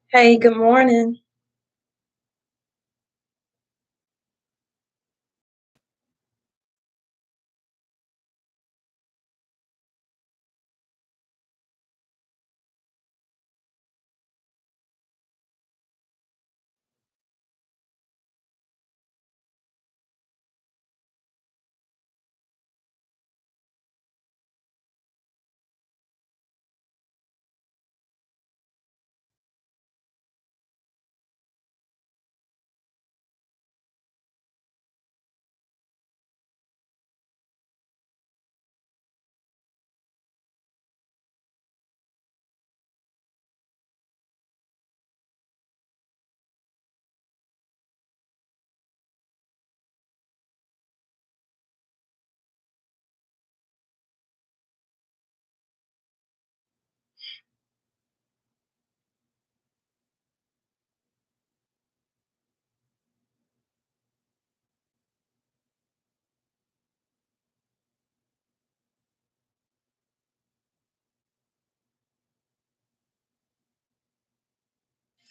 Hey, good morning.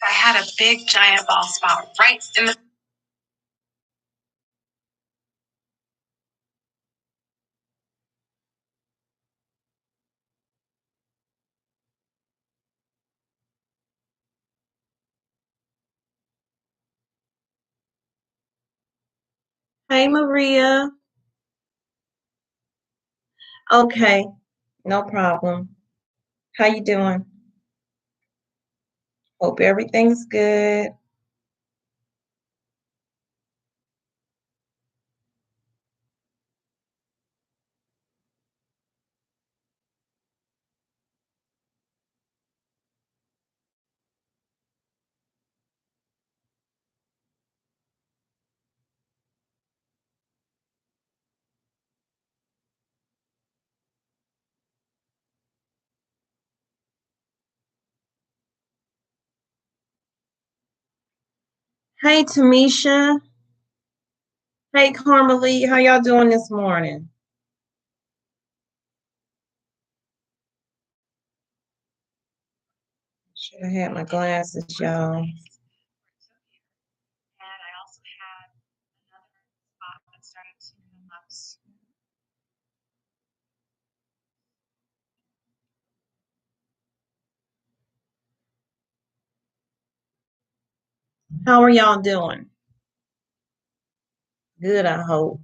I had a big giant bald spot right in the. Hey, Maria. Okay, no problem. How you doing? Hope everything's good. Hey, Tamisha. Hey, Carmelie. How y'all doing this morning? Should have had my glasses, y'all. How are y'all doing? Good, I hope.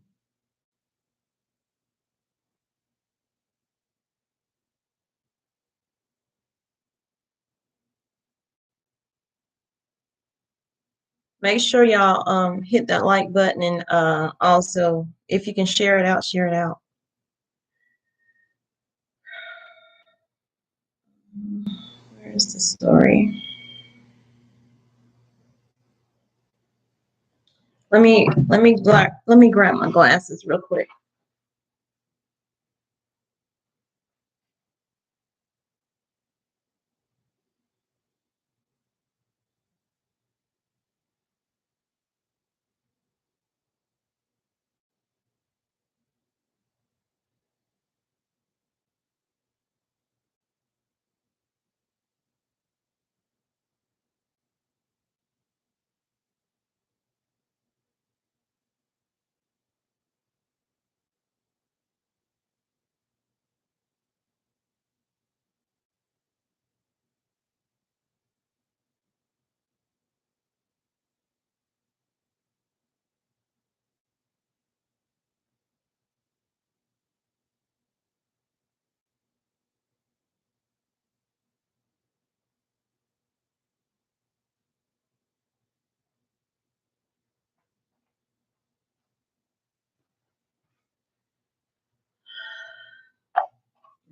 Make sure y'all hit that like button and also if you can share it out, share it out. Where's the story? Let me grab my glasses real quick.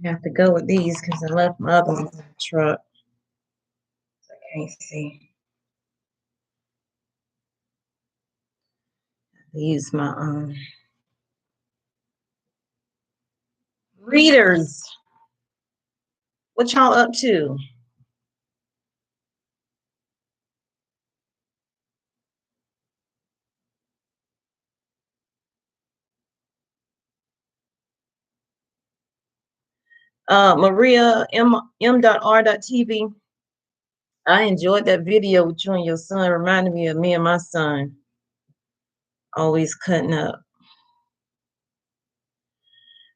I have to go with these because I left my other ones in the truck. So I can't see. I use my readers. What y'all up to? Maria M.R.TV. I enjoyed that video with you and your son. It reminded me of me and my son always cutting up.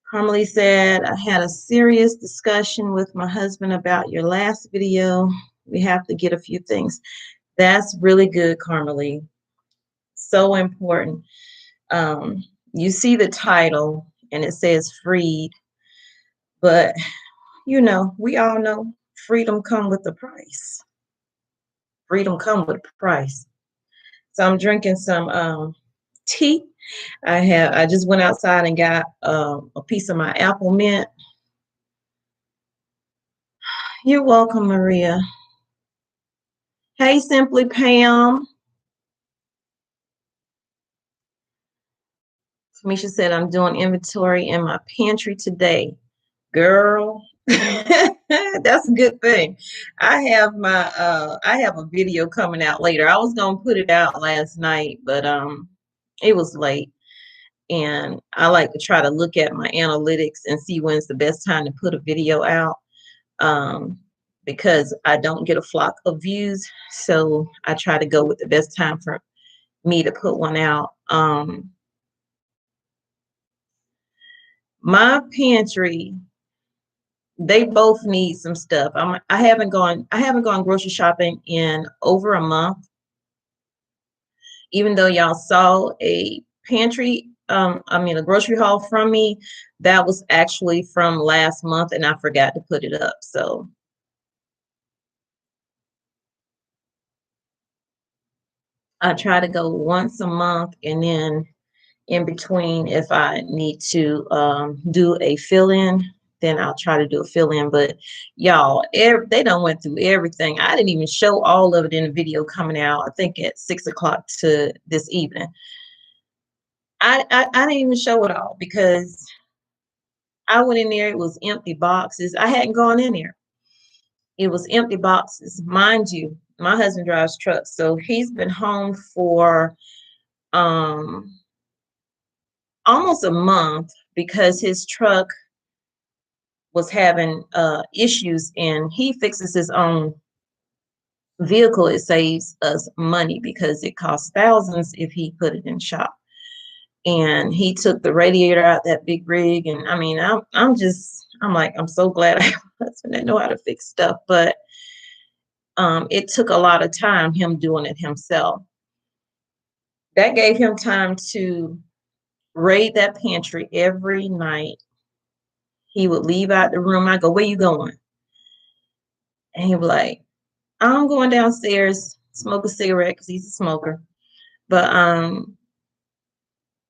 Carmelie said, I had a serious discussion with my husband about your last video. We have to get a few things. That's really good, Carmelie. So important. You see the title and it says freed, but you know, we all know freedom come with a price. Freedom come with a price. So I'm drinking some tea. I just went outside and got a piece of my apple mint. You're welcome, Maria. Hey, Simply Pam. Tamisha said, I'm doing inventory in my pantry today. Girl, that's a good thing. I have a video coming out later. I was gonna put it out last night, but it was late. And I like to try to look at my analytics and see when's the best time to put a video out. Because I don't get a flock of views. So I try to go with the best time for me to put one out. My pantry, they both need some stuff. I haven't gone grocery shopping in over a month. Even though y'all saw a pantry, a grocery haul from me, that was actually from last month and I forgot to put it up. So I try to go once a month, and then in between, if I need to do a fill-in, then I'll try to do a fill-in. But y'all, they done went through everything. I didn't even show all of it in the video coming out, I think at 6 o'clock to this evening. I didn't even show it all because I went in there, it was empty boxes. I hadn't gone in there. It was empty boxes. Mind you, my husband drives trucks, so he's been home for almost a month because his truck was having issues, and he fixes his own vehicle. It saves us money because it costs thousands if he put it in shop. And he took the radiator out that big rig, and I mean, I'm like, I'm so glad I have a husband that know how to fix stuff. But it took a lot of time him doing it himself. That gave him time to raid that pantry every night. He would leave out the room. I go, where you going? And he was like, I'm going downstairs, smoke a cigarette because he's a smoker. But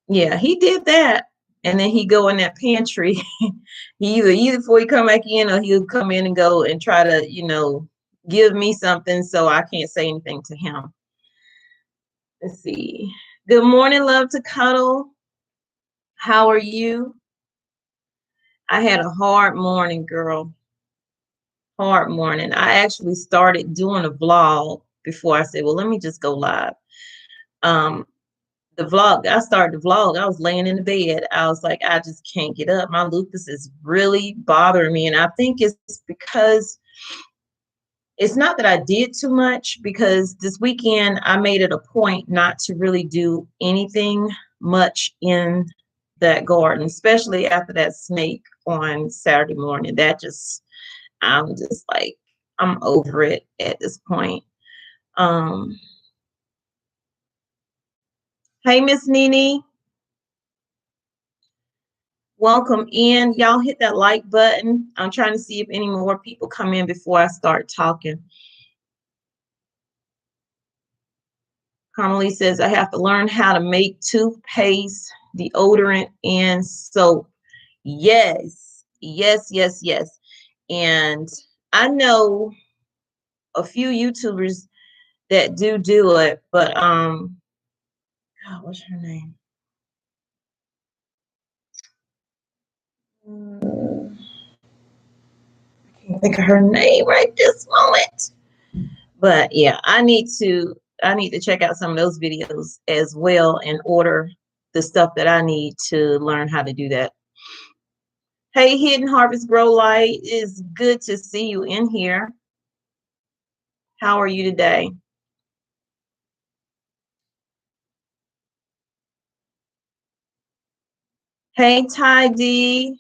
yeah, he did that. And then he go in that pantry. He either before he come back in, or he'll come in and go and try to, give me something so I can't say anything to him. Let's see. Good morning, love to cuddle. How are you? I had a hard morning, girl. Hard morning. I actually started doing a vlog before I said, well, let me just go live. I started the vlog, I was laying in the bed. I was like, I just can't get up. My lupus is really bothering me. And I think it's because it's not that I did too much, because this weekend I made it a point not to really do anything much in that garden, especially after that snake on Saturday morning. I'm just like, I'm over it at this point. Hey, Miss Nene. Welcome in. Y'all hit that like button. I'm trying to see if any more people come in before I start talking. Carmelie says, I have to learn how to make toothpaste, deodorant, and soap. Yes, yes, yes, yes. And I know a few YouTubers that do it, but God, what's her name? I can't think of her name right this moment. But yeah, I need to check out some of those videos as well and order the stuff that I need to learn how to do that. Hey, Hidden Harvest Grow Light, it's good to see you in here. How are you today? Hey, Ty D.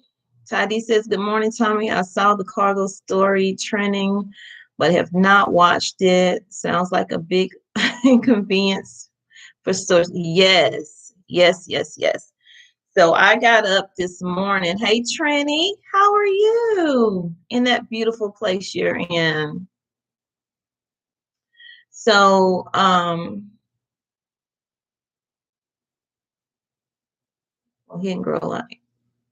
Ty D says, good morning, Tommy. I saw the cargo story trending, but have not watched it. Sounds like a big inconvenience for stores. Yes, yes, yes, yes. So I got up this morning. Hey, Trini, how are you in that beautiful place you're in? So, well, Hidden Grow Light,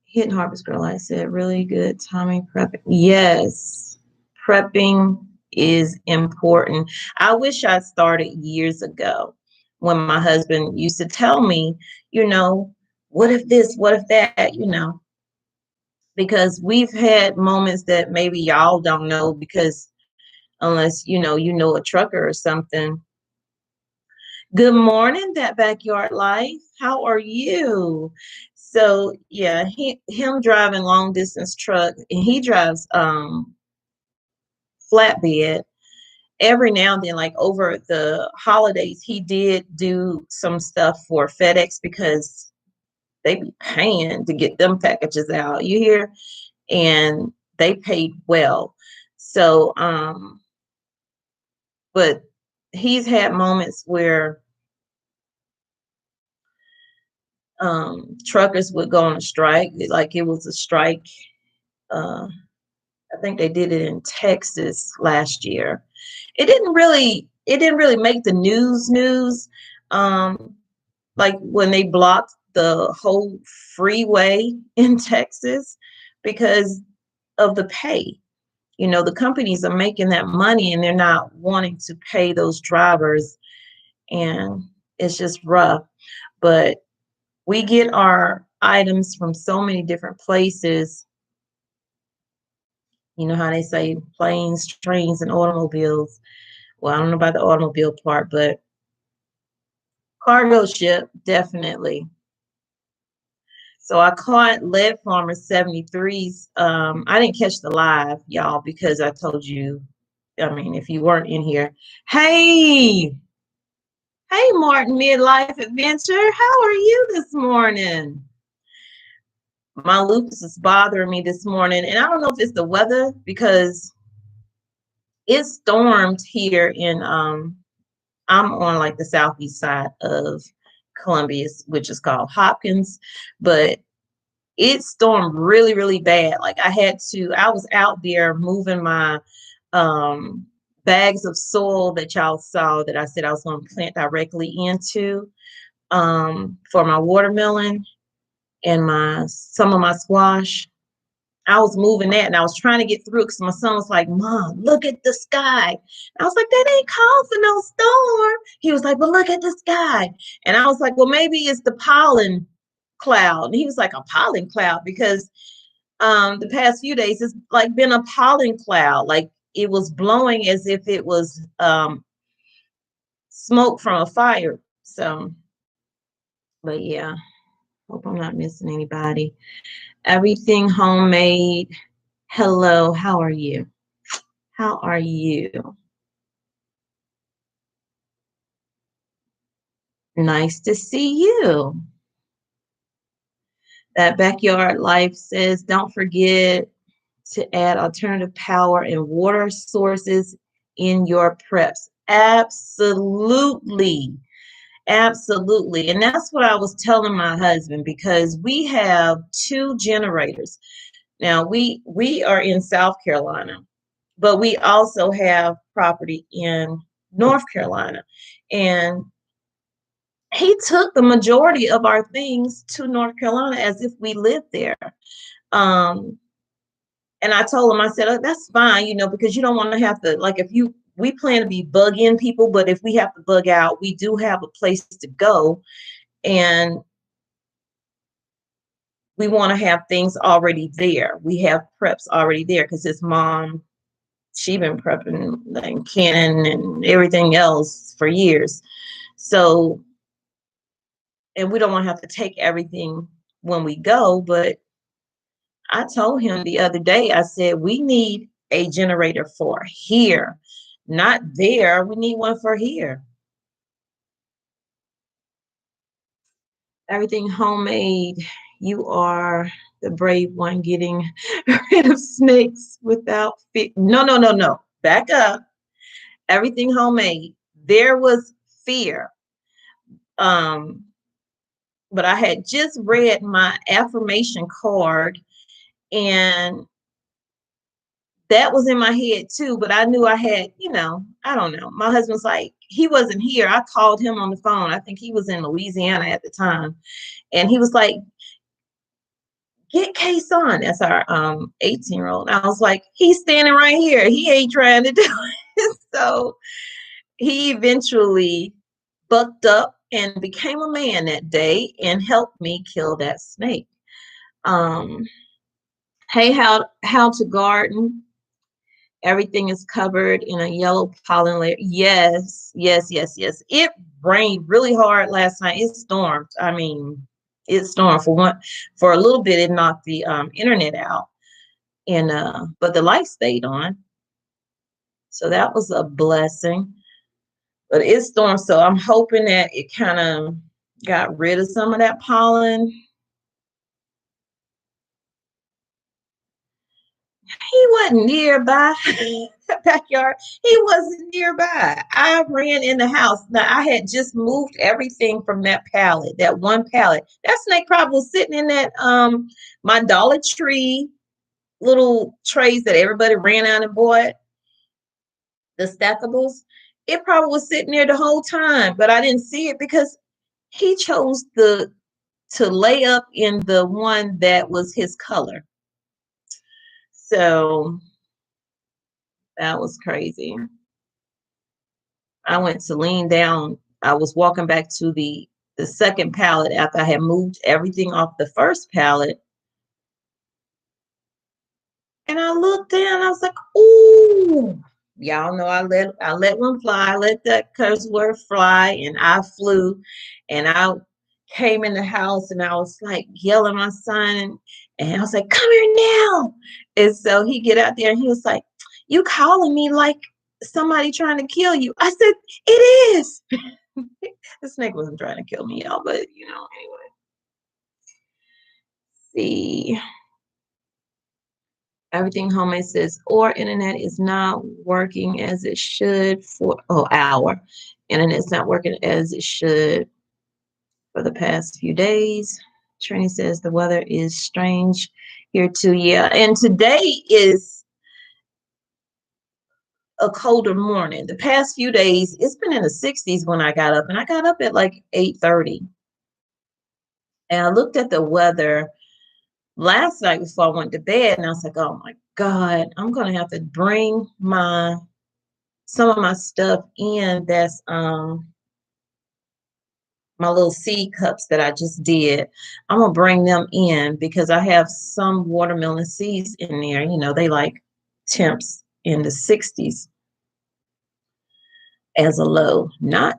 Hidden Harvest Grow Light said, really good timing prepping. Yes, prepping is important. I wish I started years ago when my husband used to tell me, you know, what if this, what if that, because we've had moments that maybe y'all don't know because unless you know a trucker or something. Good morning, that backyard life. How are you? So yeah, him driving long distance truck, and he drives flatbed. Every now and then, like over the holidays, he did do some stuff for FedEx because they be paying to get them packages out. You hear? And they paid well. So but he's had moments where truckers would go on a strike. Like it was a strike. Uh, I think they did it in Texas last year. It didn't really make the news. Um, like when they blocked the whole freeway in Texas because of the pay. The companies are making that money and they're not wanting to pay those drivers, and it's just rough. But we get our items from so many different places. You know how they say planes, trains, and automobiles. Well, I don't know about the automobile part, but cargo ship, definitely. So I caught Lead Farmer 73s. I didn't catch the live, y'all, because I told you, I mean, if you weren't in here, hey, hey, Martin Midlife Adventure, how are you this morning? My lupus is bothering me this morning, and I don't know if it's the weather because it stormed here in I'm on like the southeast side of Columbia, which is called Hopkins, but it stormed really, really bad. Like I was out there moving my um bags of soil that y'all saw that I said I was going to plant directly into for my watermelon and my some of my squash. I was moving that and I was trying to get through because my son was like, Mom, look at the sky. I was like, that ain't called for no storm. He was like, but look at the sky. And I was like, well, maybe it's the pollen cloud. And he was like, a pollen cloud? Because the past few days it's like been a pollen cloud. Like it was blowing as if it was smoke from a fire. So, but yeah, hope I'm not missing anybody. Everything homemade. Hello, how are you? How are you? Nice to see you. That backyard life says, don't forget to add alternative power and water sources in your preps. Absolutely. Absolutely. And that's what I was telling my husband because we have two generators. Now we are in South Carolina, but we also have property in North Carolina. And he took the majority of our things to North Carolina as if we lived there. Um, and I told him, I said, oh, that's fine, because you don't want to have to, like, we plan to be bug in people, but if we have to bug out, we do have a place to go. And we want to have things already there. We have preps already there because his mom, she been prepping like canning and everything else for years. So, and we don't want to have to take everything when we go, but I told him the other day, I said, we need a generator for here. Not there. We need one for here. Everything homemade. You are the brave one getting rid of snakes without fear. No, no, no, no. Back up. Everything homemade. There was fear. Um, but I had just read my affirmation card, and that was in my head too. But I knew I had, I don't know. My husband's like, he wasn't here. I called him on the phone. I think he was in Louisiana at the time. And he was like, get Case on. That's our 18-year-old. I was like, he's standing right here. He ain't trying to do it. So he eventually bucked up and became a man that day and helped me kill that snake. Um, hey, how to garden. Everything is covered in a yellow pollen layer. Yes, yes, yes, yes. It rained really hard last night. It stormed. I mean, it stormed for a little bit. It knocked the internet out, and but the light stayed on, so that was a blessing. But it stormed, so I'm hoping that it kind of got rid of some of that pollen. He wasn't nearby the backyard. He wasn't nearby. I ran in the house. Now I had just moved everything from that pallet, that one pallet. That snake probably was sitting in that my Dollar Tree little trays that everybody ran out and bought, the stackables. It probably was sitting there the whole time, but I didn't see it because he chose to lay up in the one that was his color. So that was crazy. I went to lean down. I was walking back to the second pallet after I had moved everything off the first pallet. And I looked down, I was like, ooh, y'all know I let one fly, I let that curse word fly, and I flew. And I came in the house and I was like yelling at my son, and I was like, come here now. And so he get out there and he was like, you calling me like somebody trying to kill you. I said, it is. The snake wasn't trying to kill me, y'all, but anyway. See. Everything homemade says, or internet is not working as it should our internet's not working as it should for the past few days. Trini says the weather is strange here too. Yeah, and today is a colder morning. The past few days, it's been in the 60s when I got up, and I got up at like 8:30. And I looked at the weather last night before I went to bed, and I was like, oh my God, I'm gonna have to bring some of my stuff in. That's my little seed cups that I just did. I'm gonna bring them in because I have some watermelon seeds in there. They like temps in the 60s as a low. Not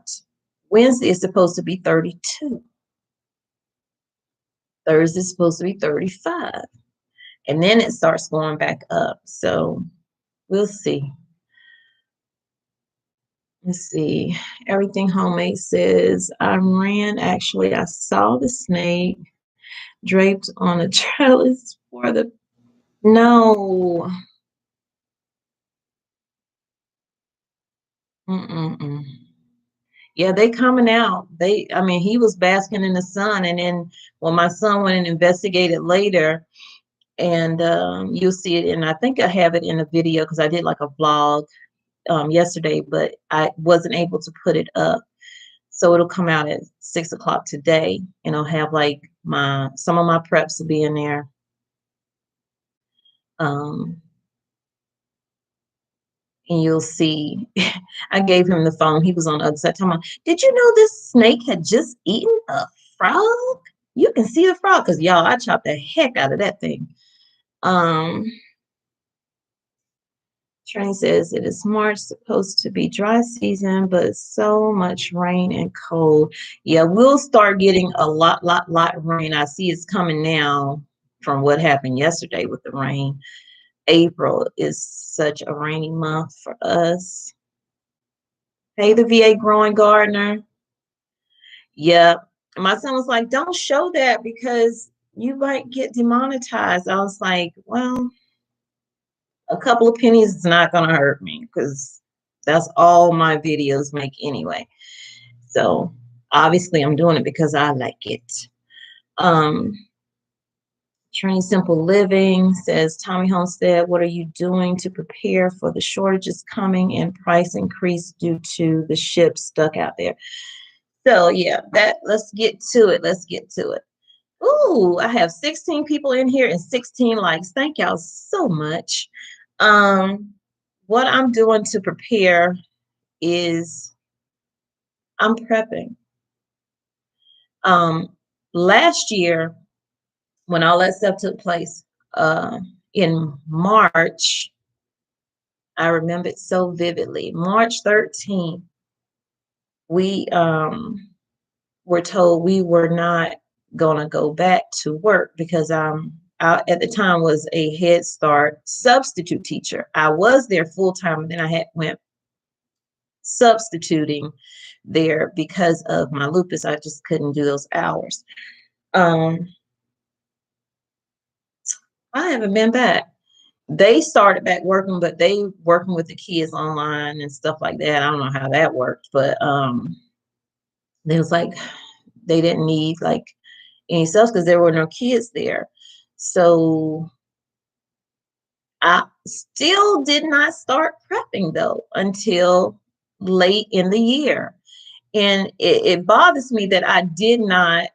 Wednesday is supposed to be 32. Thursday is supposed to be 35. And then it starts going back up. So we'll see. Let's see. Everything homemade says I saw the snake draped on a trellis for the no. Mm-mm-mm. Yeah, they coming out. He was basking in the sun, and then when my son went and investigated later, and you'll see it, and I think I have it in a video because I did like a vlog yesterday, but I wasn't able to put it up. So it'll come out at 6 o'clock today, and I'll have like some of my preps will be in there. And you'll see, I gave him the phone. He was on the other side talking about, did you know this snake had just eaten a frog? You can see the frog, because y'all, I chopped the heck out of that thing. Train says it is March, supposed to be dry season, but so much rain and cold. Yeah, we'll start getting a lot rain. I see it's coming now from what happened yesterday with the rain. April is such a rainy month for us. Hey, the VA growing gardener. Yep. And my son was like, don't show that because you might get demonetized. I was like, well, a couple of pennies is not going to hurt me because that's all my videos make anyway. So obviously I'm doing it because I like it. Um, Train Simple Living says, Tommy Homestead, what are you doing to prepare for the shortages coming and price increase due to the ship stuck out there? So yeah, let's get to it. Let's get to it. Ooh, I have 16 people in here and 16 likes. Thank y'all so much. What I'm doing to prepare is I'm prepping. Last year, when all that stuff took place, in March, I remember it so vividly. March 13th, we were told we were not gonna go back to work because I at the time was a Head Start substitute teacher. I was there full time, and then I had went substituting there because of my lupus. I just couldn't do those hours. Um, I haven't been back. They started back working, but they working with the kids online and stuff like that. I don't know how that worked, but it was like they didn't need like any stuff because there were no kids there. So I still did not start prepping though until late in the year. And it bothers me that I did not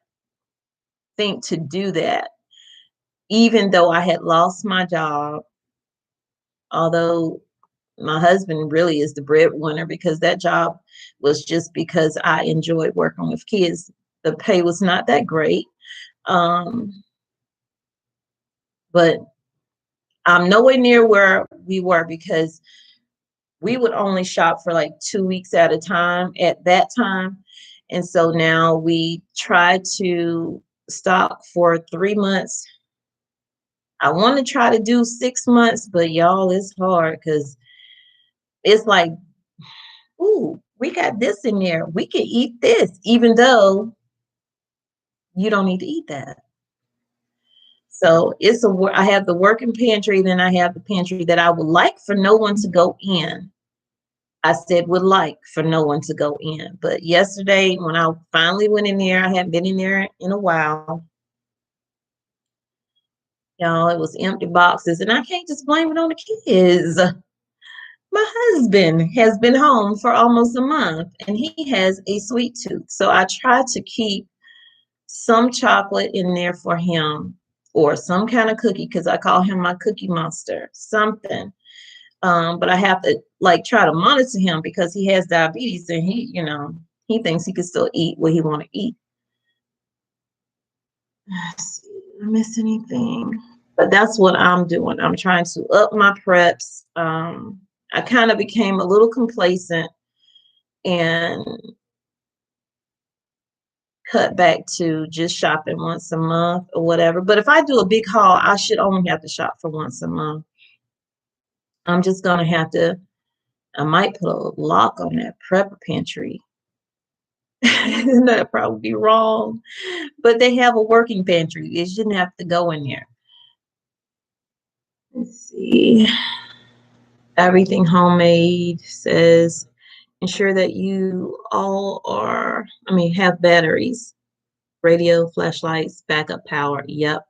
think to do that, even though I had lost my job, although my husband really is the breadwinner because that job was just because I enjoyed working with kids. The pay was not that great. But I'm nowhere near where we were because we would only shop for like 2 weeks at a time at that time. And so now we try to stock for 3 months. I want to try to do 6 months, but y'all, it's hard because it's like, ooh, we got this in there. We can eat this, even though you don't need to eat that. So I have the working pantry, then I have the pantry that I would like for no one to go in. I said would like for no one to go in. But yesterday, when I finally went in there, I hadn't been in there in a while. Y'all, it was empty boxes, and I can't just blame it on the kids. My husband has been home for almost a month, and he has a sweet tooth. So I try to keep some chocolate in there for him or some kind of cookie because I call him my cookie monster, something. But I have to like try to monitor him because he has diabetes and he thinks he can still eat what he want to eat. Let's see, did I miss anything? But that's what I'm doing. I'm trying to up my preps. I kind of became a little complacent and cut back to just shopping once a month or whatever. But if I do a big haul, I should only have to shop for once a month. I'm just gonna have to, I might put a lock on that prepper pantry. That'd probably be wrong. But they have a working pantry. You shouldn't have to go in there. Let's see. Everything homemade says ensure that you all have batteries, radio, flashlights, backup power. Yep,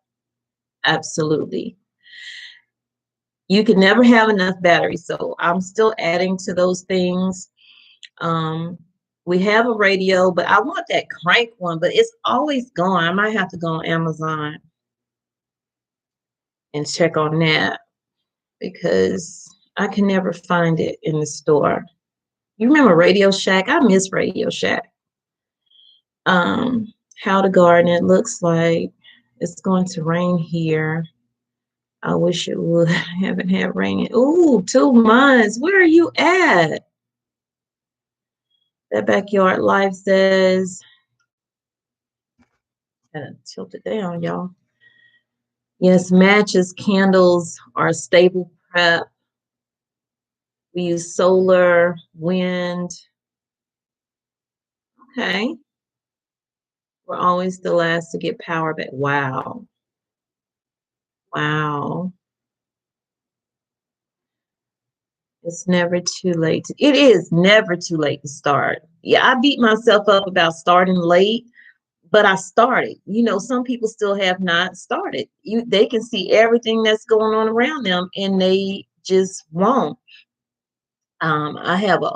absolutely. You can never have enough batteries. So I'm still adding to those things. We have a radio, but I want that crank one, but it's always gone. I might have to go on Amazon and check on that because I can never find it in the store. You remember Radio Shack? I miss Radio Shack. How to garden. It looks like it's going to rain here. I wish it would. I haven't had rain. Ooh, 2 months. Where are you at? That Backyard Life says, gotta tilt it down, y'all. Yes, matches, candles are a staple prep. We use solar, wind. Okay. We're always the last to get power back. Wow. Wow. It's never too late. It is never too late to start. Yeah, I beat myself up about starting late, but I started. You know, some people still have not started. They can see everything that's going on around them and they just won't. I have an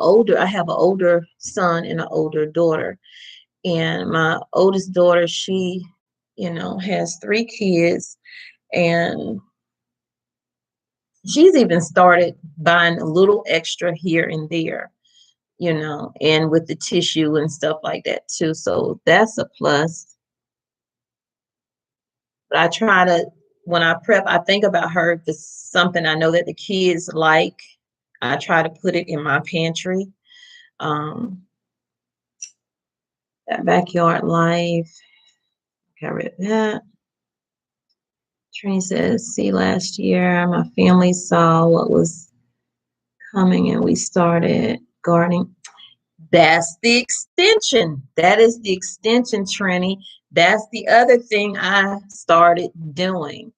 older son and an older daughter. And my oldest daughter, she, has 3 kids, and she's even started buying a little extra here and there, and with the tissue and stuff like that too. So that's a plus. But I try to, when I prep, I think about her. If it's something I know that the kids like, I try to put it in my pantry. Um, that backyard life, I read that. Trini says, see, last year my family saw what was coming and we started gardening. That's the extension. That is the extension, Trini. That's the other thing I started doing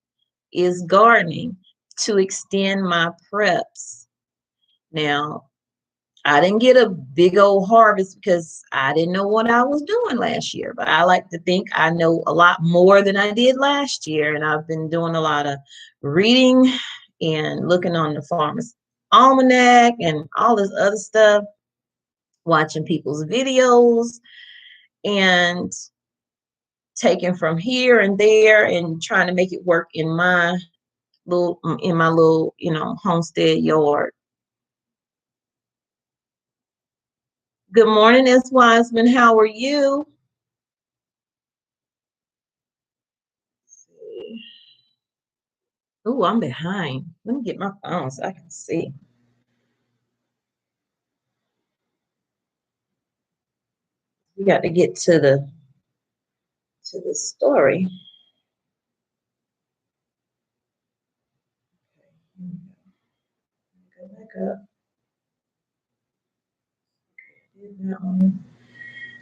is gardening to extend my preps. Now, I didn't get a big old harvest because I didn't know what I was doing last year, but I like to think I know a lot more than I did last year. And I've been doing a lot of reading and looking on the Farmer's Almanac and all this other stuff, watching people's videos and taking from here and there and trying to make it work in my little, homestead yard. Good morning, S. Wiseman. How are you? Oh, I'm behind. Let me get my phone so I can see. We got to get to the story. Go back up.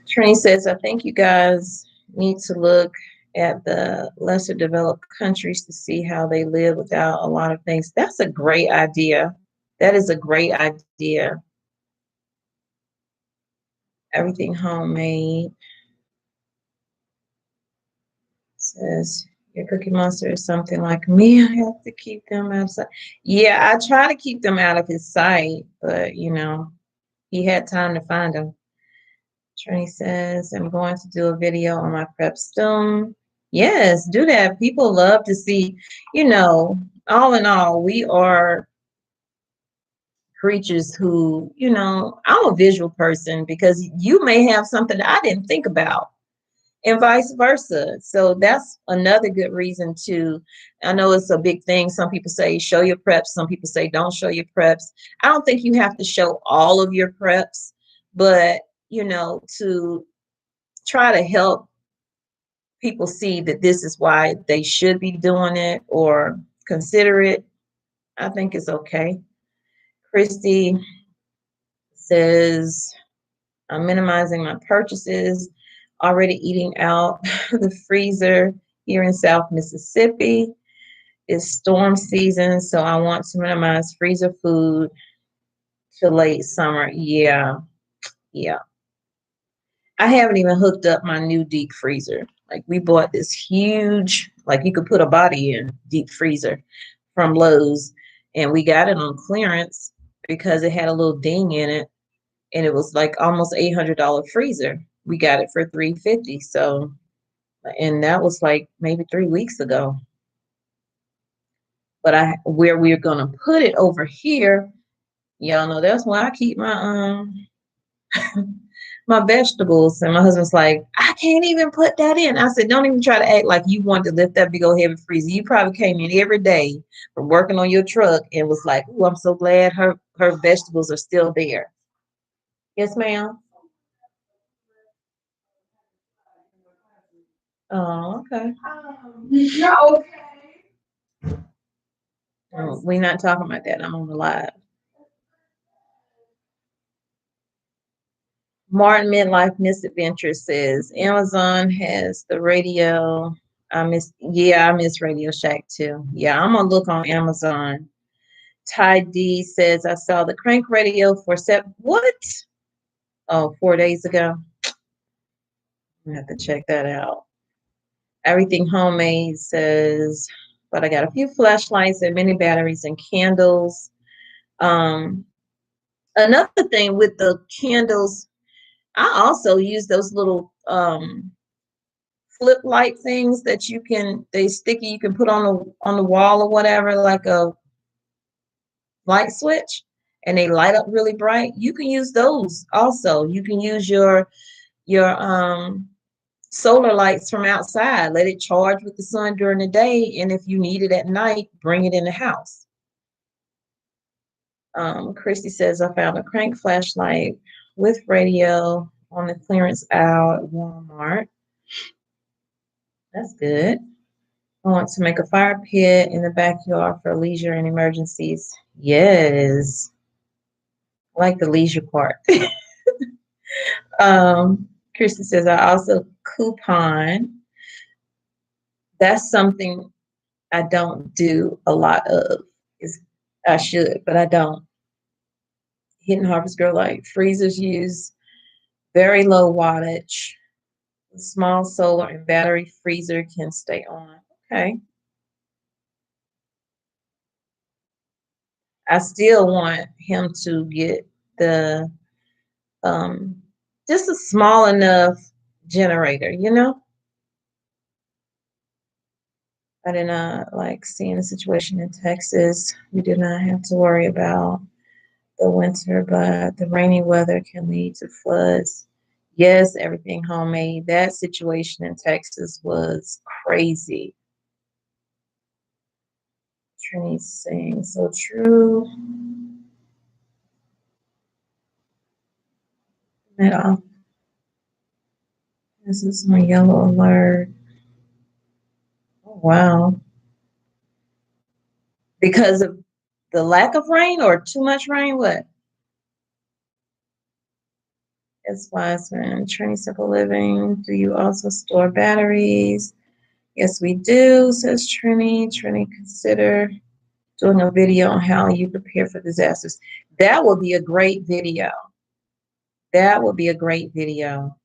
Trini says, I think you guys need to look at the lesser developed countries to see how they live without a lot of things. That's a great idea. That is a great idea. Everything homemade. Says your Cookie Monster is something like me. I have to keep them outside. Yeah, I try to keep them out of his sight, but he had time to find them. Trini says, I'm going to do a video on my prep stone. Yes, do that. People love to see, all in all, we are creatures who, I'm a visual person because you may have something that I didn't think about and vice versa. So that's another good reason to, I know it's a big thing. Some people say show your preps. Some people say don't show your preps. I don't think you have to show all of your preps, but, to try to help people see that this is why they should be doing it or consider it, I think it's okay. Christy says, I'm minimizing my purchases, already eating out the freezer here in South Mississippi. It's storm season, so I want to minimize freezer food to late summer. Yeah. I haven't even hooked up my new deep freezer. Like we bought this huge, like you could put a body in deep freezer from Lowe's, and we got it on clearance because it had a little ding in it, and it was like almost $800 freezer. We got it for $350. So, and that was like maybe 3 weeks ago. But where we're gonna put it over here, y'all know that's why I keep my my vegetables. And my husband's like, I can't even put that in. I said, don't even try to act like you want to lift that big old heavy freezer. You probably came in every day from working on your truck and was like, oh, I'm so glad her vegetables are still there. Yes, ma'am. Oh, okay. No. Oh, we're not talking about that. I'm on the live. Martin Midlife Misadventure says Amazon has the radio. I miss Radio Shack too. Yeah, I'm gonna look on Amazon. Ty D says I saw the crank radio for what? Oh, 4 days ago. I have to check that out. Everything Homemade says, but I got a few flashlights and many batteries and candles. Another thing with the candles, I also use those little flip light things that they sticky, you can put on the wall or whatever, like a light switch, and they light up really bright. You can use those also. You can use your solar lights from outside, let it charge with the sun during the day, and if you need it at night, bring it in the house. Christy says I found a crank flashlight with radio on the clearance aisle at Walmart. That's good. I want to make a fire pit in the backyard for leisure and emergencies. Yes. I like the leisure part. Christy says I also coupon. That's something I don't do a lot of. I should, but I don't. Hidden Harvest Girl Light freezers use very low wattage. Small solar and battery freezer can stay on. Okay. I still want him to get the just a small enough generator, you know. I did not like seeing the situation in Texas. We did not have to worry about the winter, but the rainy weather can lead to floods. Yes, Everything Homemade. That situation in Texas was crazy. Trini's saying so true. This is my yellow alert. Oh, wow. Because of the lack of rain or too much rain? What? It's wise man. Trini Simple Living. Do you also store batteries? Yes, we do, says Trini. Trini, consider doing a video on how you prepare for disasters. That would be a great video. That would be a great video.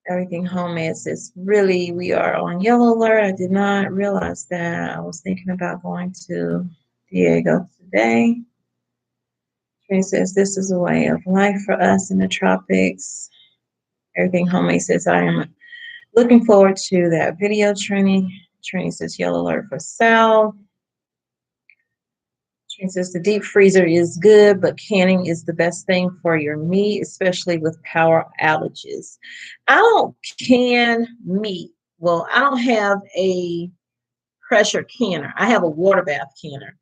Everything Homemade says, really, we are on yellow alert. I did not realize that. I was thinking about going to Diego today. Trini says, this is a way of life for us in the tropics. Everything Homemade says, I am looking forward to that video, Trini. Trini says, yellow alert for Sal. Trini says, the deep freezer is good, but canning is the best thing for your meat, especially with power outages. I don't can meat. Well, I don't have a pressure canner. I have a water bath canner.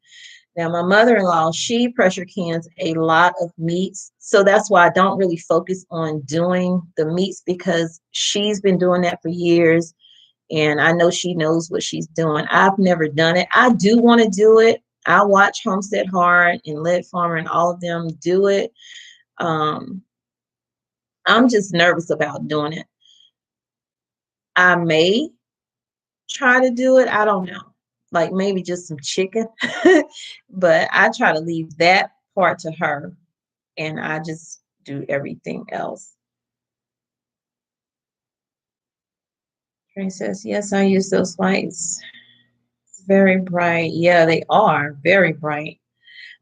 Now, my mother-in-law, she pressure cans a lot of meats. So that's why I don't really focus on doing the meats, because she's been doing that for years. And I know she knows what she's doing. I've never done it. I do want to do it. I watch Homestead Hard and Lead Farmer and all of them do it. I'm just nervous about doing it. I may try to do it. I don't know. Like maybe just some chicken. But I try to leave that part to her, and I just do everything else. Trey says, yes, I use those lights. It's very bright. Yeah, they are very bright.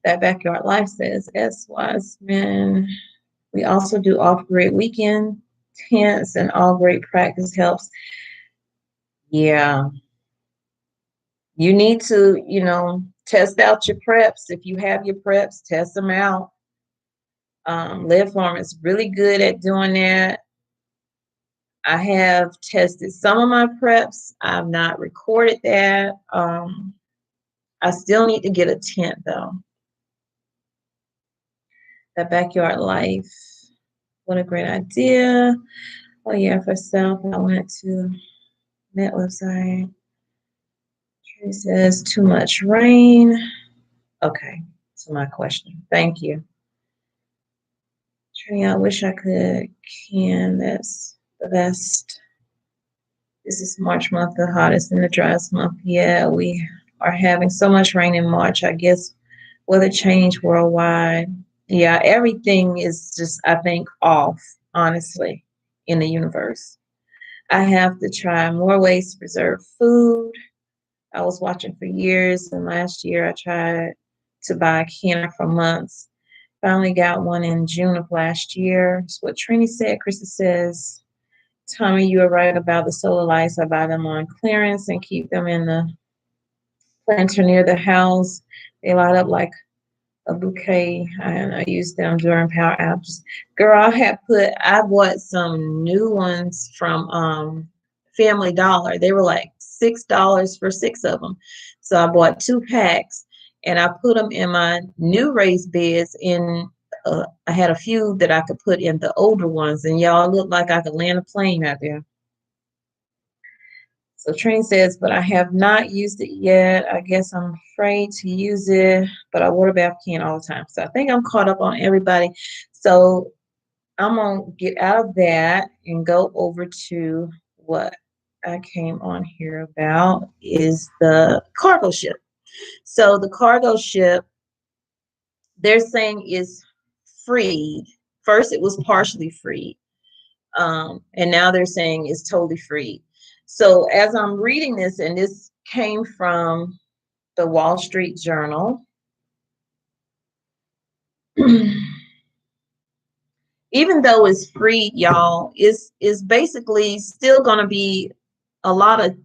That Backyard Life says, S. Wiseman. We also do off-grid weekend tents, and all great practice helps. Yeah. You need to, test out your preps. If you have your preps, test them out. Lead Farm is really good at doing that. I have tested some of my preps. I've not recorded that. I still need to get a tent though. That Backyard Life, what a great idea. Oh yeah, for self, I went to that website. It says too much rain. Okay, to my question. Thank you. Trini, I wish I could can. That's the best. This is March month, the hottest and the driest month. Yeah, we are having so much rain in March. I guess weather change worldwide. Yeah, everything is just, I think, off, honestly, in the universe. I have to try more ways to preserve food. I was watching for years, and last year I tried to buy a canner for months. Finally got one in June of last year. It's what Trini said. Krista says, Tommy, you are right about the solar lights. I buy them on clearance and keep them in the planter near the house. They light up like a bouquet, and I use them during power outages. Girl, I bought some new ones from Family Dollar. They were like $6 for 6 of them. So I bought 2 packs and I put them in my new raised beds. I had a few that I could put in the older ones, and y'all look like I could land a plane out there. So Trina says, but I have not used it yet. I guess I'm afraid to use it, but I water bath can all the time. So I think I'm caught up on everybody. So I'm going to get out of that and go over to what I came on here about is the cargo ship. So the cargo ship, they're saying is freed. First, it was partially freed. And now they're saying it's totally free. So as I'm reading this, and this came from the Wall Street Journal, even though it's free, y'all, is basically still going to be a lot of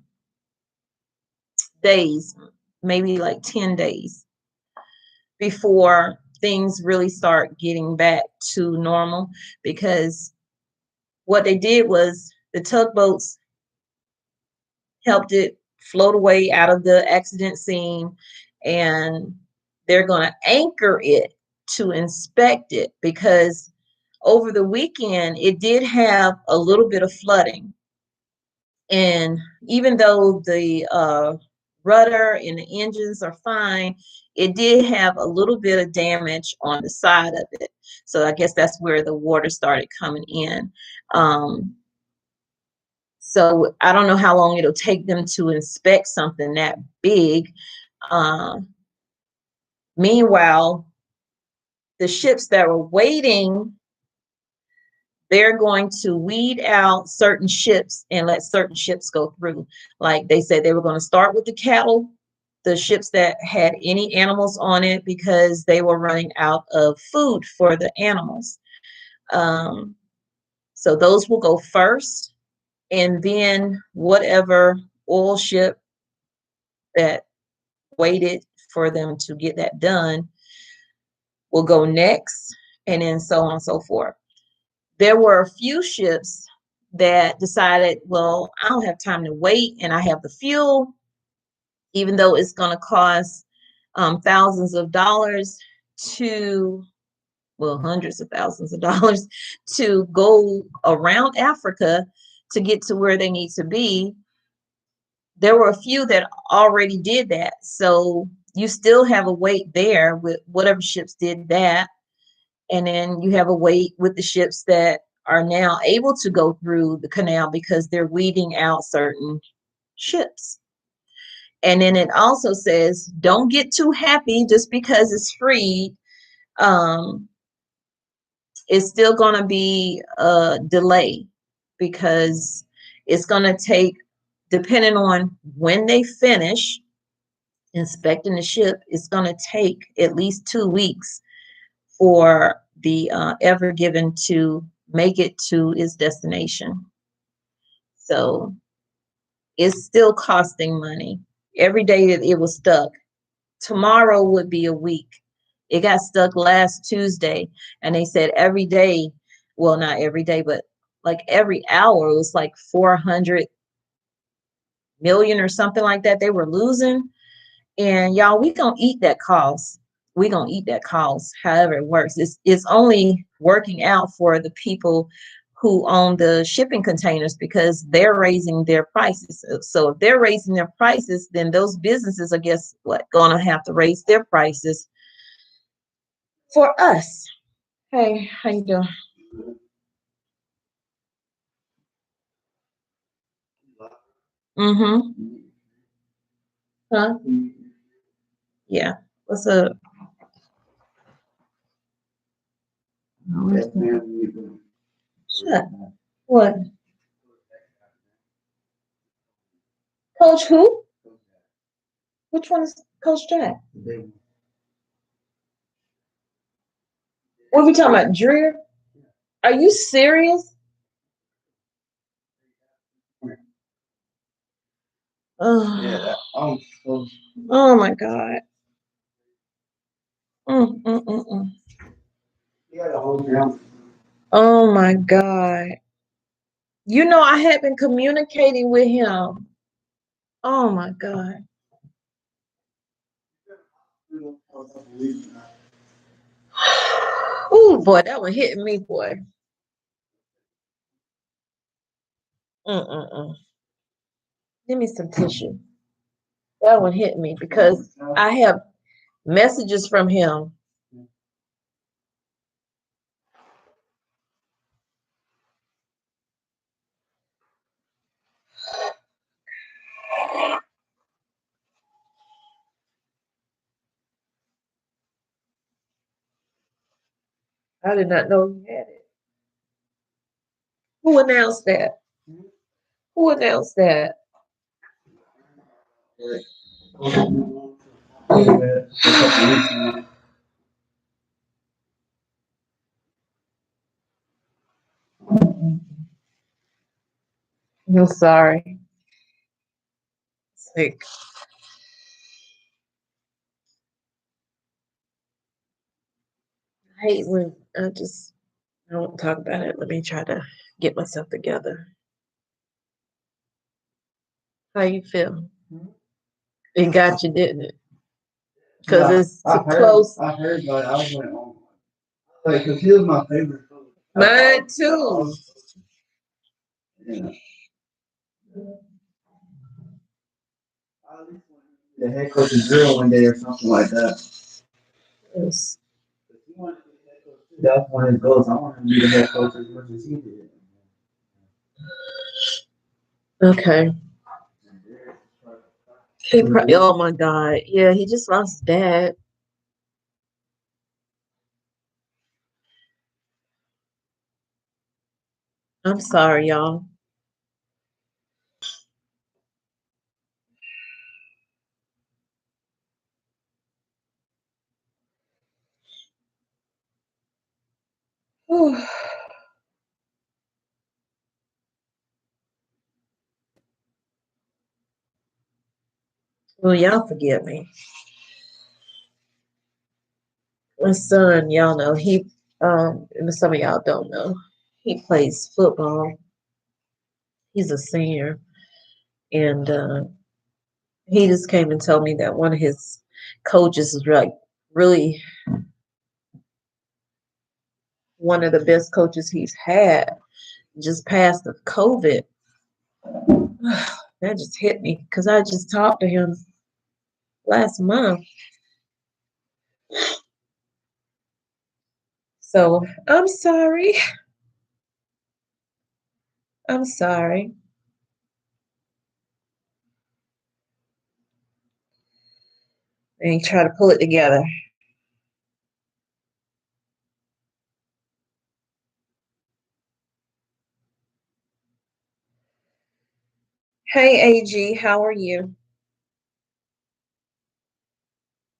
days, maybe like 10 days before things really start getting back to normal, because what they did was the tugboats helped it float away out of the accident scene, and they're going to anchor it to inspect it, because over the weekend it did have a little bit of flooding, and even though the rudder and the engines are fine, it did have a little bit of damage on the side of it. So I guess that's where the water started coming in. So I don't know how long it'll take them to inspect something that big. Meanwhile, the ships that were waiting, they're going to weed out certain ships and let certain ships go through. Like they said, they were going to start with the cattle, the ships that had any animals on it, because they were running out of food for the animals. So those will go first. And then whatever oil ship that waited for them to get that done will go next, and then so on and so forth. There were a few ships that decided, well, I don't have time to wait, and I have the fuel, even though it's going to cost thousands of dollars to, well, hundreds of thousands of dollars to go around Africa to get to where they need to be. There were a few that already did that. So you still have a wait there with whatever ships did that. And then you have a wait with the ships that are now able to go through the canal because they're weeding out certain ships. And then it also says, don't get too happy just because it's free. It's still going to be a delay, because it's going to take, depending on when they finish inspecting the ship, it's going to take at least 2 weeks for the Ever Given to make it to its destination. So it's still costing money. Every day that it was stuck, tomorrow would be a week. It got stuck last Tuesday, and they said every day, well, not every day, but like every hour, it was like 400 million or something like that they were losing. And y'all, we gonna eat that cost. We gonna eat that cost, however it works. It's only working out for the people who own the shipping containers, because they're raising their prices. So if they're raising their prices, then those businesses, I guess, gonna have to raise their prices for us. Hey, how you doing? Mm-hmm. Huh? Yeah. What's up? Shut. What? Coach who? Which one is Coach Jack? What are we talking about? Dreer? Are you serious? Oh, yeah. Oh my God. Mm, mm, mm, mm. Oh my God. You know, I had been communicating with him. Oh my God. Oh boy, that one hit me, boy. Mm-mm-mm. Give me some tissue. That one hit me because I have messages from him. I did not know he had it. Who announced that? Who announced that? I'm sorry. It's like, I hate when I don't talk about it. Let me try to get myself together. How you feel? It got you, didn't it? Because it's too close. I heard, but I was like, because he was my favorite. Mine too. Yeah. The head coach is drill one day or something like that. Yes. That's one of his goals. I want him to be the head coach as much as he did. Okay. Oh my God. Yeah, he just lost his dad. I'm sorry, y'all. Whew. Well, y'all forgive me. My son, y'all know, and some of y'all don't know, he plays football. He's a senior. And he just came and told me that one of his coaches is like really one of the best coaches he's had, just passed the COVID. That just hit me because I just talked to him last month. So I'm sorry. I'm sorry. And try to pull it together. Hey, AG, how are you?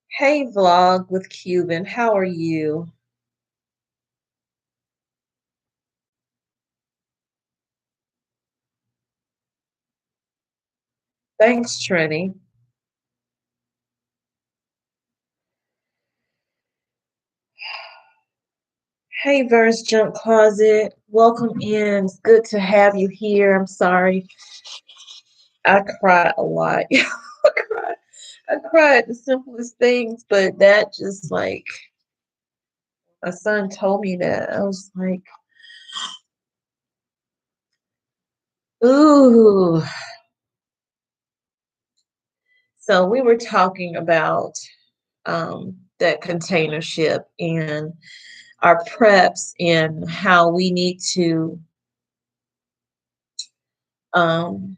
Hey, Vlog with Cuban, how are you? Thanks, Trini. Hey, Verse Junk Closet, welcome in. It's good to have you here. I'm sorry. I cry a lot. I cry. I cry at the simplest things, but that just like my son told me that. I was like, ooh. So we were talking about that container ship, and our preps and how we need to um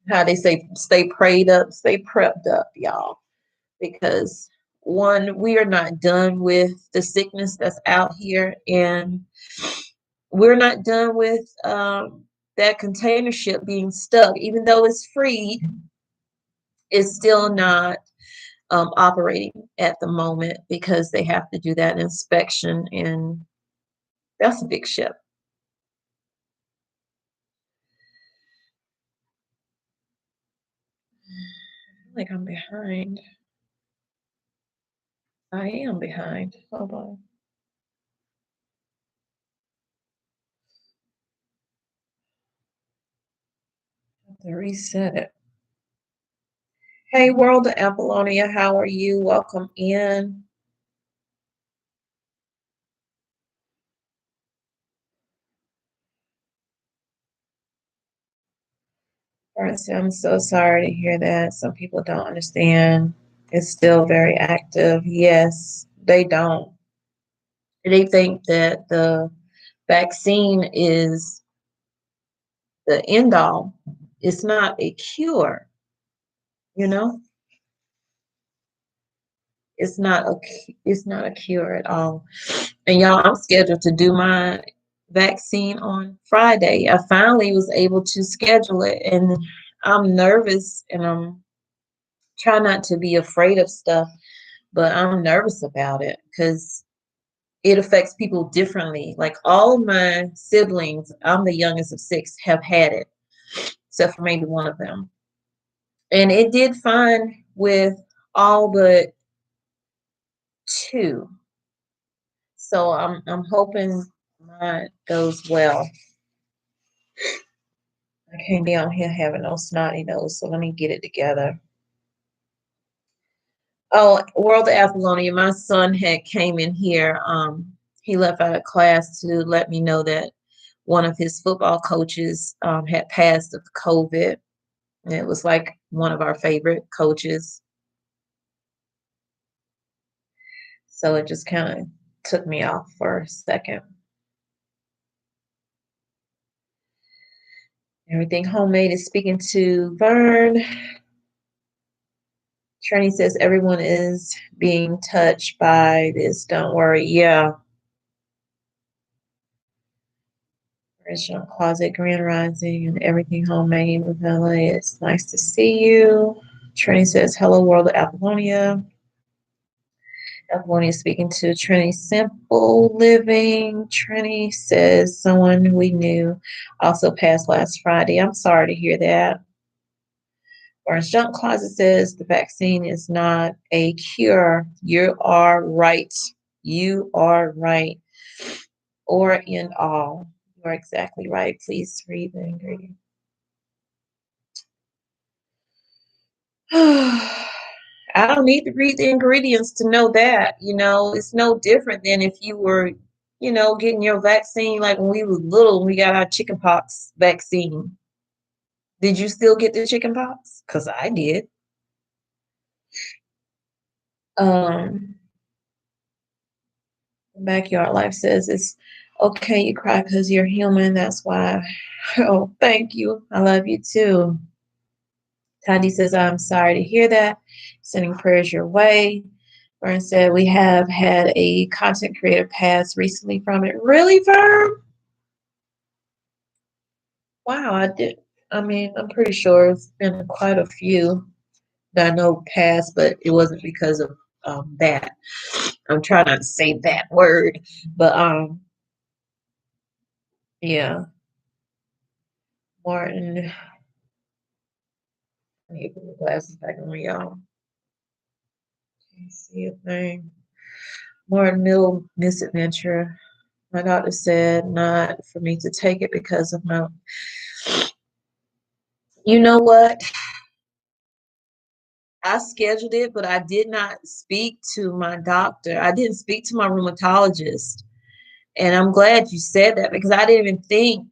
how they say stay prayed up, stay prepped up, y'all. Because one, we are not done with the sickness that's out here, and we're not done with that container ship being stuck. Even though it's freed, it's still not operating at the moment because they have to do that inspection, and that's a big ship. I feel like I'm behind. I am behind. Hold on. I have to reset it. Hey, World of Apollonia, how are you? Welcome in. Darcy, I'm so sorry to hear that. Some people don't understand. It's still very active. Yes, they don't. They think that the vaccine is the end all. It's not a cure, you know? It's not a cure at all. And y'all, I'm scheduled to do my vaccine on Friday. I finally was able to schedule it, and I'm nervous, and I'm trying not to be afraid of stuff, but I'm nervous about it because it affects people differently. Like all of my siblings, I'm the youngest of six, have had it, except for maybe one of them. And it did fine with all but two. So I'm hoping mine goes well. I can't be out here having no snotty nose, so let me get it together. Oh, World of Apollonia, my son had came in here. He left out of class to let me know that one of his football coaches had passed of COVID. And it was like one of our favorite coaches. So it just kind of took me off for a second. Everything Homemade is speaking to Vern. Trini says everyone is being touched by this. Don't worry. Yeah. Restaurant Closet, Grand Rising, and Everything Homemade with LA. It's nice to see you. Trini says, hello, World of Apollonia. Apollonia is speaking to Trini Simple Living. Trini says, someone we knew also passed last Friday. I'm sorry to hear that. Orange Junk Closet says, the vaccine is not a cure. You are right. You are right. Or in all. You are exactly right. Please read the ingredient. I don't need to read the ingredients to know that. It's no different than if you were, getting your vaccine like when we were little, we got our chickenpox vaccine. Did you still get the chickenpox? Because I did. Um, Backyard Life says it's okay you cry because you're human. That's why. Oh, thank you. I love you too. Tandy says, I'm sorry to hear that. Sending prayers your way. Vern said, we have had a content creator pass recently from it. Really, Vern? Wow, I did. I mean, I'm pretty sure it's been quite a few that I know passed, but it wasn't because of that. I'm trying not to say that word, but yeah. Martin, I need to put the glasses back on, y'all. Can't see a thing. Martin Mill misadventure. My doctor said not for me to take it because of my. You know what? I scheduled it, but I did not speak to my doctor. I didn't speak to my rheumatologist. And I'm glad you said that because I didn't even think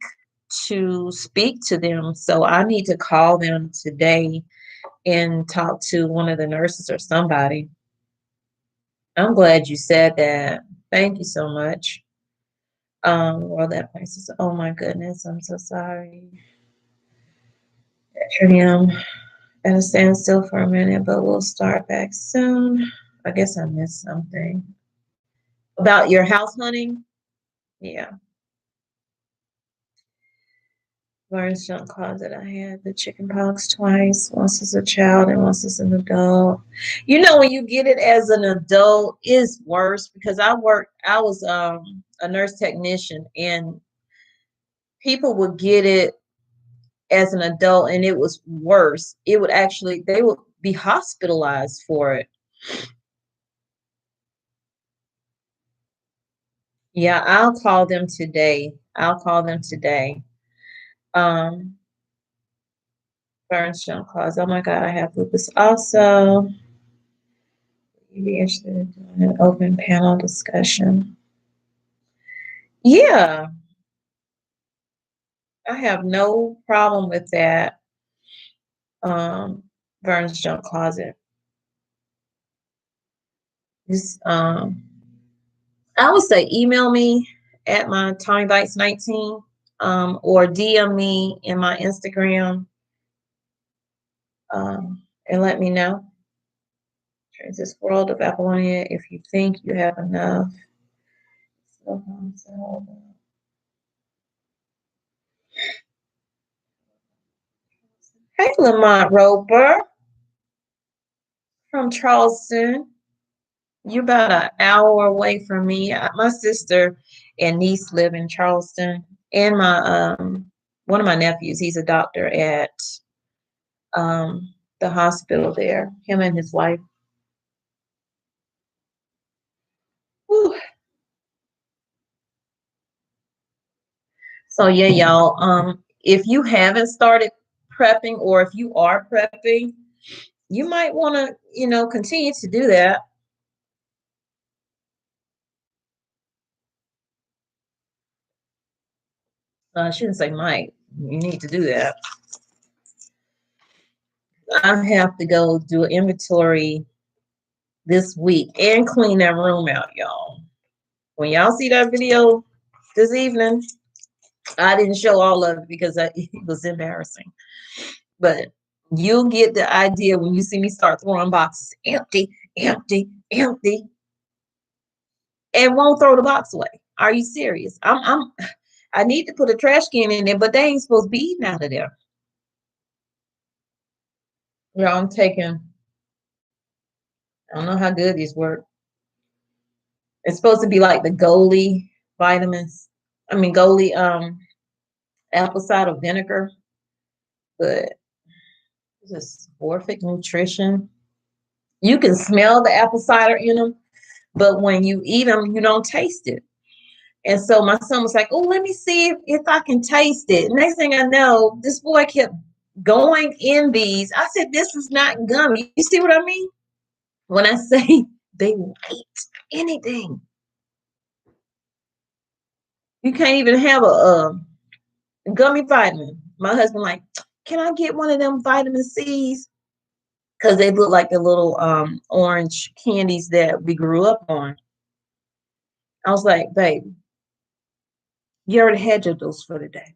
to speak to them. So I need to call them today and talk to one of the nurses or somebody. I'm glad you said that. Thank you so much. Well, that place is, oh my goodness, I'm so sorry. I'm at a standstill for a minute, but we'll start back soon. I guess I missed something. About your house hunting? Yeah. Lawrence Junk Closet. I had the chicken pox twice, once as a child and once as an adult. You know, when you get it as an adult, it's worse because I was a nurse technician, and people would get it as an adult and it was worse. It would actually, they would be hospitalized for it. Yeah, I'll call them today. I'll call them today. Um, Burns Junk Clause. Oh my God, I have lupus also. You'd be interested in doing an open panel discussion. Yeah, I have no problem with that. Burns Junk Closet. Just, I would say email me at my Tommy Bites 19, or DM me in my Instagram, and let me know. Trans this world of Apollonia, if you think you have enough. Hey, Lamont Roper from Charleston. You're about an hour away from me. My sister and niece live in Charleston, and my one of my nephews, he's a doctor at the hospital there. Him and his wife. Whew. So yeah, y'all. If you haven't started prepping, or if you are prepping, you might want to, continue to do that. I shouldn't say might. You need to do that. I have to go do an inventory this week and clean that room out, y'all. When y'all see that video this evening, I didn't show all of it because it was embarrassing. But you'll get the idea when you see me start throwing boxes empty, empty, empty, and won't throw the box away. Are you serious? I need to put a trash can in there, but they ain't supposed to be eating out of there. Yeah, I'm taking, I don't know how good these work. It's supposed to be like the Goalie vitamins. I mean Goalie apple cider vinegar, but it's just Orphic nutrition. You can smell the apple cider in them, but when you eat them, you don't taste it. And so my son was like, "Oh, let me see if I can taste it." Next thing I know, this boy kept going in these. I said, "This is not gummy." You see what I mean? When I say they will eat anything, you can't even have a gummy vitamin. My husband like, "Can I get one of them vitamin C's?" Because they look like the little orange candies that we grew up on. I was like, "Babe, you already had your dose for the day."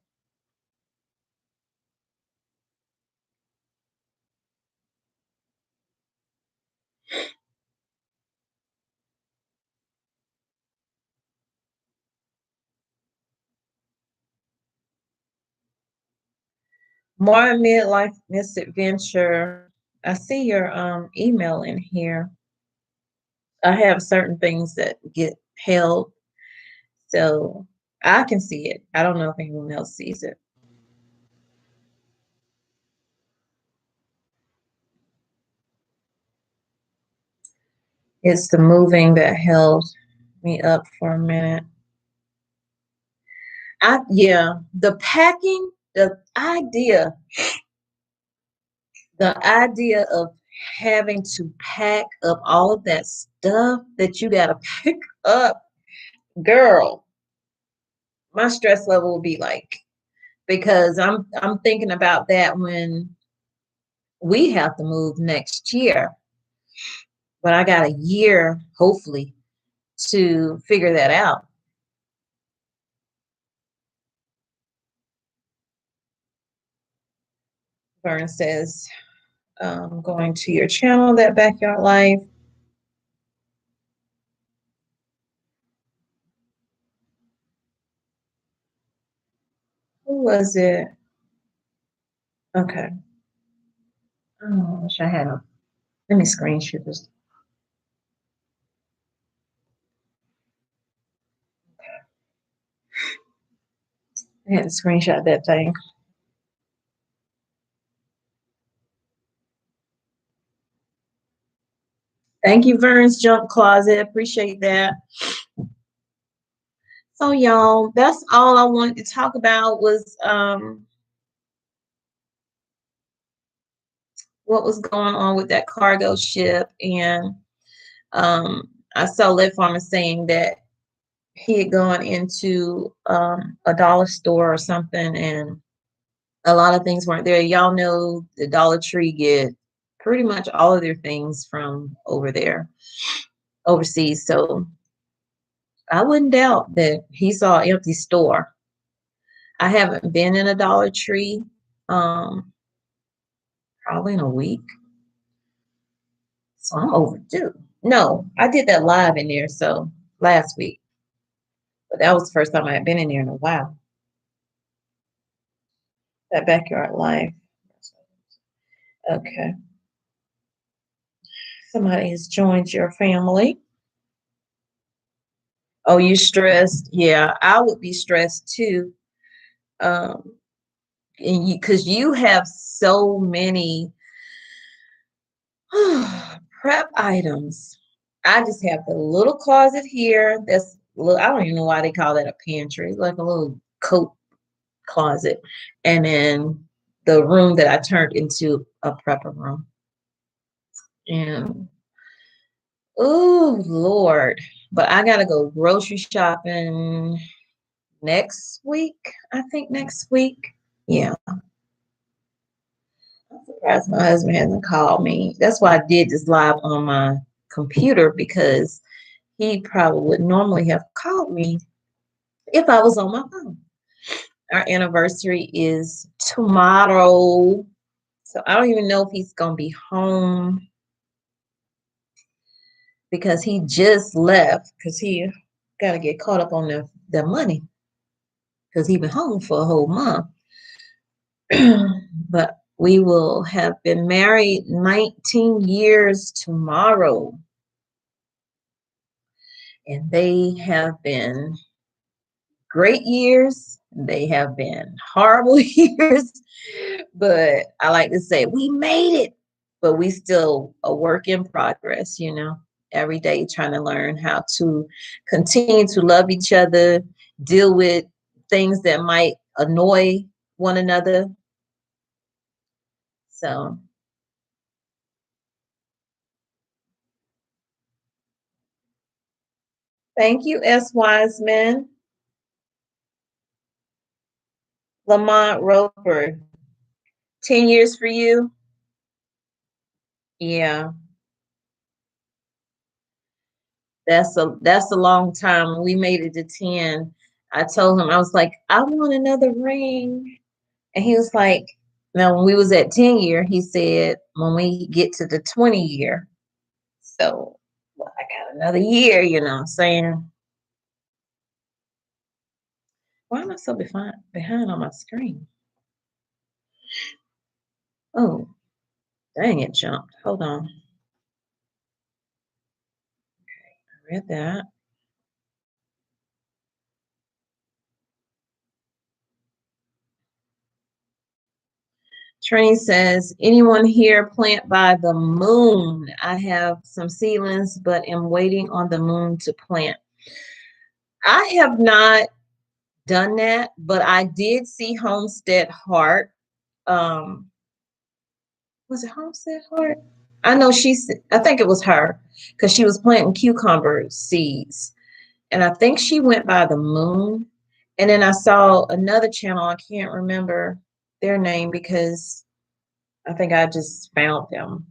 More midlife misadventure. I see your email in here. I have certain things that get held, so I can see it. I don't know if anyone else sees it. It's the moving that held me up for a minute. Yeah, the packing, the idea of having to pack up all of that stuff that you got to pick up, girl, my stress level will be like, because I'm thinking about that when we have to move next year. but I got a year, hopefully, to figure that out. Vern says, going to your channel, That Backyard Life. Who was it? Okay. Oh, I wish I had a. Let me screenshot this. I had to screenshot that thing. Thank you, Vern's Junk Closet. Appreciate that. So, y'all, that's all I wanted to talk about was what was going on with that cargo ship. And I saw Lit Farmer saying that he had gone into a dollar store or something, and a lot of things weren't there. Y'all know the Dollar Tree get pretty much all of their things from over there, overseas. So I wouldn't doubt that he saw an empty store. I haven't been in a Dollar Tree probably in a week. So I'm overdue. No, I did that live in there, so last week. But that was the first time I had been in there in a while. That Backyard Life. Okay. Somebody has joined your family. Oh, you stressed? Yeah, I would be stressed too. And because you have so many prep items. I just have the little closet here. That's little, I don't even know why they call that a pantry. It's like a little coat closet. And then the room that I turned into a prepper room. And oh Lord. But I gotta go grocery shopping next week. I think next week. Yeah. I'm surprised my husband hasn't called me. That's why I did this live on my computer, because he probably would normally have called me if I was on my phone. Our anniversary is tomorrow. So I don't even know if he's going to be home, because he just left, because he got to get caught up on the money, because he been home for a whole month. But we will have been married 19 years tomorrow. And they have been great years. They have been horrible years. But I like to say we made it, but we still a work in progress, every day trying to learn how to continue to love each other, deal with things that might annoy one another. So thank you, S. Wiseman. Lamont Roper, 10 years for you? Yeah. That's a long time. We made it to 10. I told him, I was like, I want another ring. And he was like, now when we was at 10 year, he said, when we get to the 20 year. So well, I got another year, what I'm saying. Why am I so behind on my screen? Oh, dang, it jumped. Hold on. Okay, I read that. Train says, anyone here plant by the moon? I have some seedlings, but am waiting on the moon to plant. I have not done that, but I did see Homestead Heart. Was it Homestead Heart? I know I think it was her, because she was planting cucumber seeds. And I think she went by the moon. And then I saw another channel, I can't remember their name, because I think I just found them.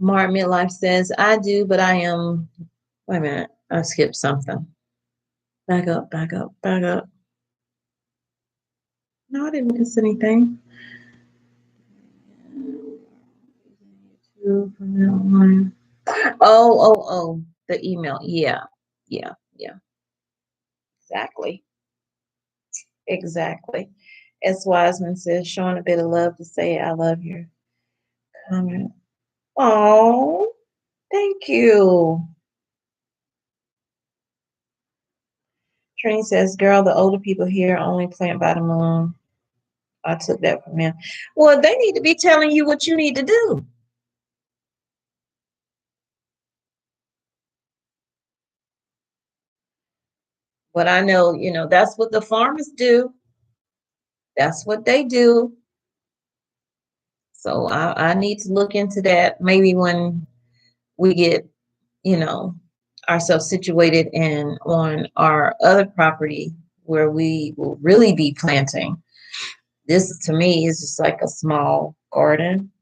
Martin Midlife says, I do, but I am, wait a minute, I skipped something. Back up, back up, back up. No, I didn't miss anything. Oh, the email. Yeah, yeah, yeah. Exactly. Exactly. S. Wiseman says, showing a bit of love to say, I love your comment. Oh, thank you. Trini says, girl, the older people here only plant by the moon. I took that from them. Well, they need to be telling you what you need to do. But I know, that's what the farmers do. That's what they do. So I need to look into that maybe when we get, you know, ourselves situated and on our other property where we will really be planting. This to me is just like a small garden.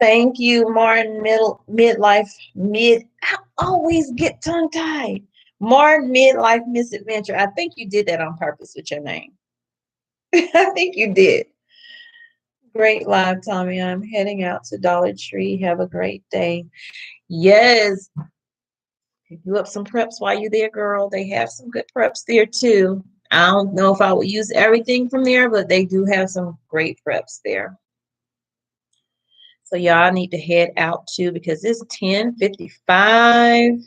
Thank you, Martin Midlife Mid. I always get tongue tied. Martin Midlife Misadventure. I think you did that on purpose with your name. I think you did. Great live, Tommy. I'm heading out to Dollar Tree. Have a great day. Yes. Pick you up some preps while you're there, girl. They have some good preps there too. I don't know if I would use everything from there, but they do have some great preps there. So y'all need to head out too because it's 10:55.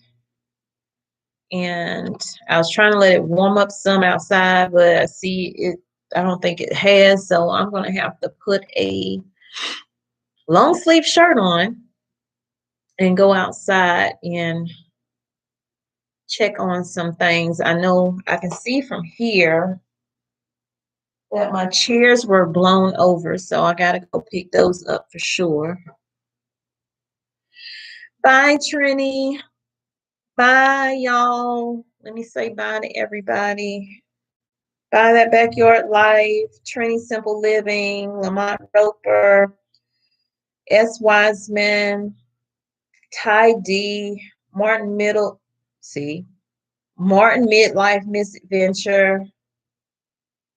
And I was trying to let it warm up some outside, but I see it, I don't think it has. So I'm gonna have to put a long sleeve shirt on and go outside and check on some things. I know I can see from here that my chairs were blown over, so I gotta go pick those up for sure. Bye, Trini. Bye, y'all. Let me say bye to everybody. Bye, That Backyard Life, Trini Simple Living, Lamont Roper, S. Wiseman, Ty D, Martin Midlife Misadventure,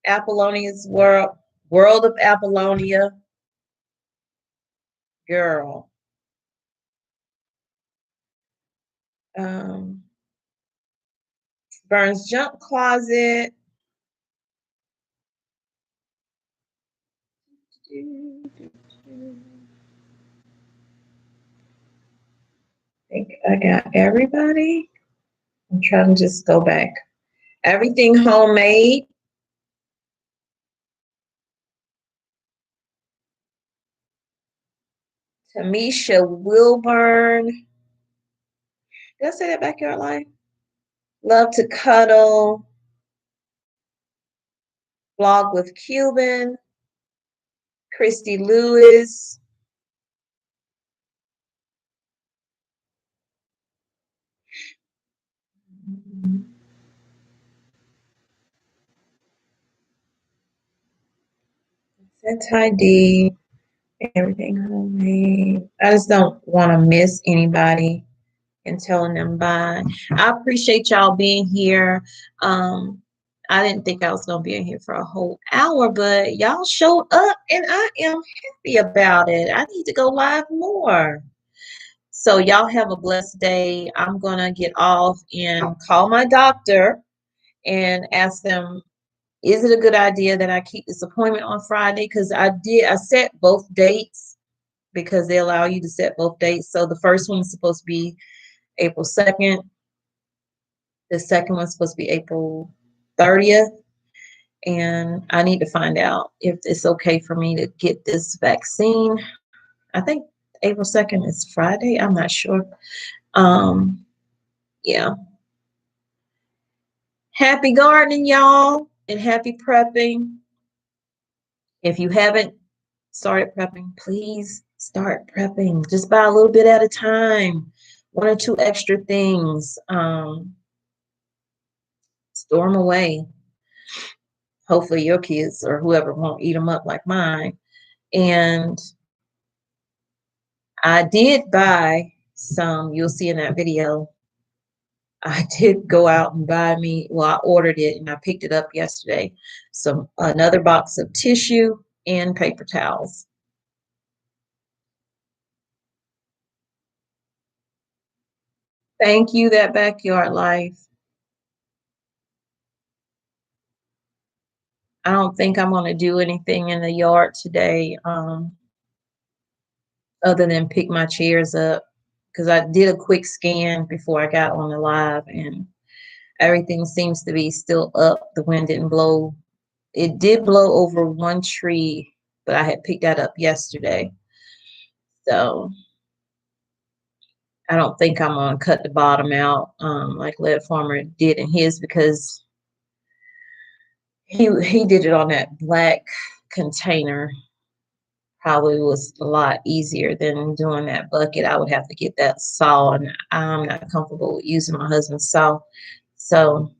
Apollonia's World of Apollonia, girl. Burns Junk Closet. I think I got everybody. I'm trying to just go back. Everything Homemade. Tamisha Wilburn. Did I say that Backyard Life? Love to Cuddle. Blog with Cuban. Christy Lewis. Ty D. Everything Homemade. I just don't want to miss anybody and telling them bye. I appreciate y'all being here. I didn't think I was going to be in here for a whole hour, but y'all showed up and I am happy about it. I need to go live more. So y'all have a blessed day. I'm going to get off and call my doctor and ask them, is it a good idea that I keep this appointment on Friday? Because I set both dates because they allow you to set both dates. So the first one is supposed to be April 2nd. The second one's supposed to be April 30th. And I need to find out if it's okay for me to get this vaccine. I think April 2nd is Friday. I'm not sure. Yeah. Happy gardening, y'all, and happy prepping. If you haven't started prepping, please start prepping. Just buy a little bit at a time. 1 or 2 extra things. Store them away. Hopefully your kids or whoever won't eat them up like mine. And I did buy some, you'll see in that video. I did go out and buy me, well, I ordered it and I picked it up yesterday. Some another box of tissue and paper towels. Thank you, that backyard life. I don't think I'm going to do anything in the yard today, other than pick my chairs up because I did a quick scan before I got on the live and everything seems to be still up. The wind didn't blow. It did blow over one tree, but I had picked that up yesterday. So I don't think I'm gonna cut the bottom out like Lead Farmer did in his because he did it on that black container. Probably was a lot easier than doing that bucket. I would have to get that saw, and I'm not comfortable with using my husband's saw. So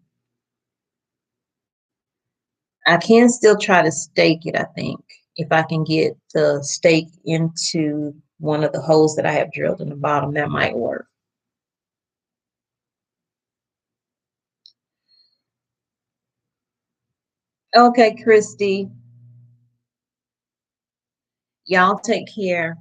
I can still try to stake it, I think. If I can get the stake into one of the holes that I have drilled in the bottom, that might work. Okay, Christy. Y'all take care.